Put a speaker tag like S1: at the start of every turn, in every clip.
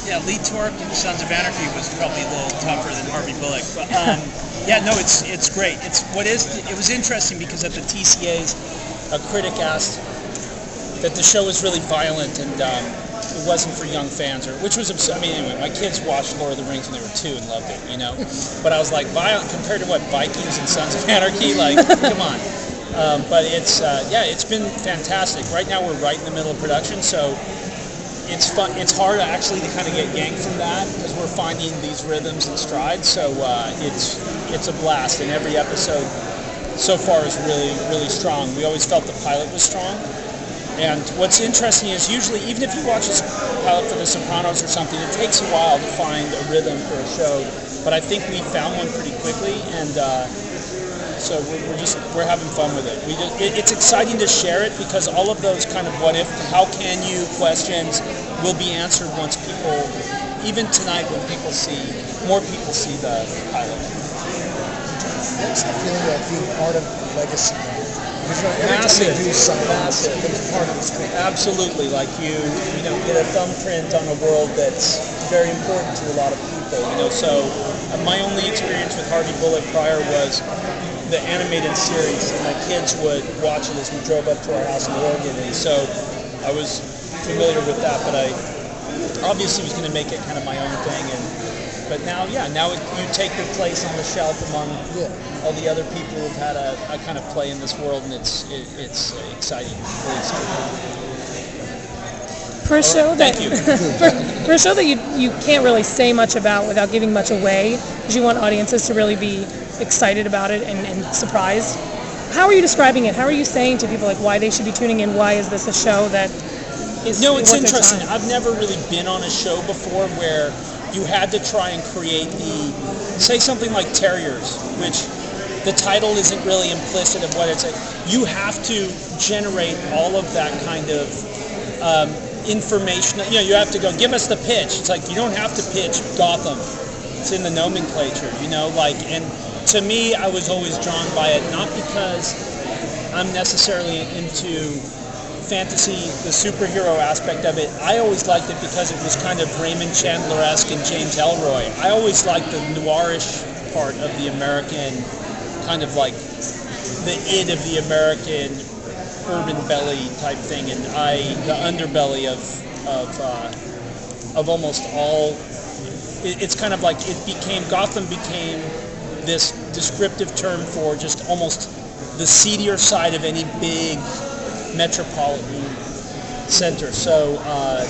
S1: Yeah, Lee Tork in Sons of Anarchy was probably a little tougher than Harvey Bullock, but yeah, no, it's great. It was interesting because at the TCAs, a critic asked that the show was really violent and it wasn't for young fans, which was I mean, anyway, my kids watched Lord of the Rings when they were 2 and loved it, you know. But I was like, violent compared to what, Vikings and Sons of Anarchy? Like, come on. But it's been fantastic. Right now we're right in the middle of production, so it's fun. It's hard actually to kind of get yanked from that because we're finding these rhythms and strides. So it's a blast, and every episode so far is really, really strong. We always felt the pilot was strong. And what's interesting is usually, even if you watch a pilot for The Sopranos or something, it takes a while to find a rhythm for a show. But I think we found one pretty quickly, and so we're having fun with it. It's exciting to share it because all of those kind of what if, how can you questions will be answered once people, even tonight when more people see the pilot.
S2: What's the feeling of being part of the legacy?
S1: Massive.
S2: It's part of this thing.
S1: Absolutely, like you get a thumbprint on a world that's very important to a lot of people. So my only experience with Harvey Bullock prior was the animated series, and my kids would watch it as we drove up to our house in Oregon, and so I was familiar with that. But I obviously was going to make it kind of my own thing, but now you take your place on the shelf among all the other people who've had a kind of play in this world, and it's exciting. Really exciting.
S3: For a show that for a show that you can't really say much about without giving much away, because you want audiences to really be excited about it and surprised. How are you describing it? How are you saying to people like why they should be tuning in? Why is this a show that is?
S1: No, it's interesting. I've never really been on a show before where you had to try and create say something like Terriers, which the title isn't really implicit of what it's. You have to generate all of that kind of information. You have to go, give us the pitch. It's like, you don't have to pitch Gotham. It's in the nomenclature, and to me, I was always drawn by it, not because I'm necessarily into fantasy, the superhero aspect of it. I always liked it because it was kind of Raymond Chandler-esque and James Ellroy. I always liked the noirish part of the American, kind of like the id of the American urban belly type thing, and the underbelly of almost all. It's kind of like Gotham became this descriptive term for just almost the seedier side of any big metropolitan center. So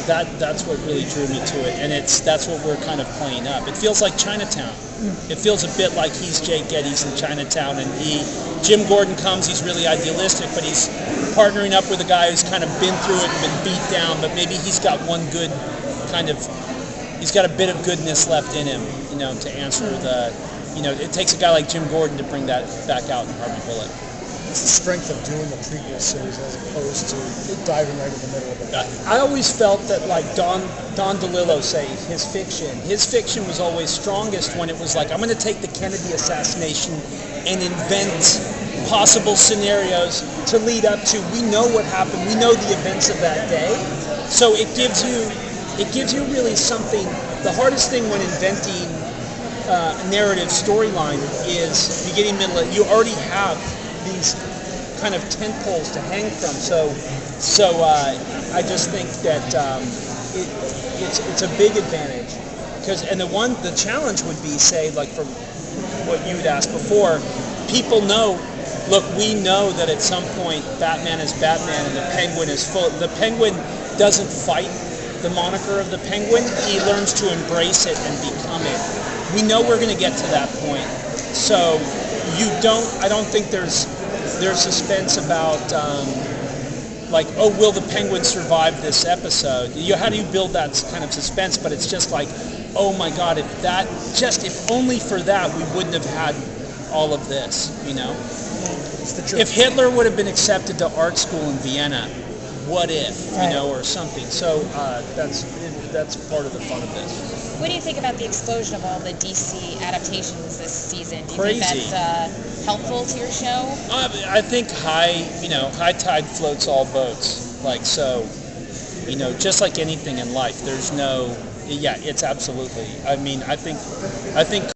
S1: that's what really drew me to it, and that's what we're kind of playing up. It feels like Chinatown. It feels a bit like he's Jake Geddes in Chinatown, and Jim Gordon comes, he's really idealistic, but he's partnering up with a guy who's kind of been through it and been beat down, but maybe he's got one good kind of, he's got a bit of goodness left in him, to answer it takes a guy like Jim Gordon to bring that back out in Harvey Bullock.
S2: What's the strength of doing the prequel series as opposed to diving right in the middle of it?
S1: I always felt that, like Don DeLillo, say, his fiction was always strongest when it was like, I'm going to take the Kennedy assassination and invent possible scenarios to lead up to, we know what happened, we know the events of that day, so it gives you really something. The hardest thing when inventing a narrative storyline is beginning, middle, you already have these kind of tent poles to hang from. So I just think that it's a big advantage and the challenge would be, say, like from what you had asked before, people know. Look, we know that at some point Batman is Batman and the Penguin is full. The Penguin doesn't fight the moniker of the Penguin. He learns to embrace it and become it. We know we're going to get to that point. So I don't think there's suspense about will the Penguin survive this episode? How do you build that kind of suspense? But it's just like, oh my God, if only for that we wouldn't have had all of this, If Hitler would have been accepted to art school in Vienna, what if, or something. So that's part of the fun of this.
S4: What do you think about the explosion of all the DC adaptations this season? Do you
S1: Crazy.
S4: think that's helpful to your show?
S1: I think high tide floats all boats. Just like anything in life, there's no yeah, it's absolutely. I mean, I think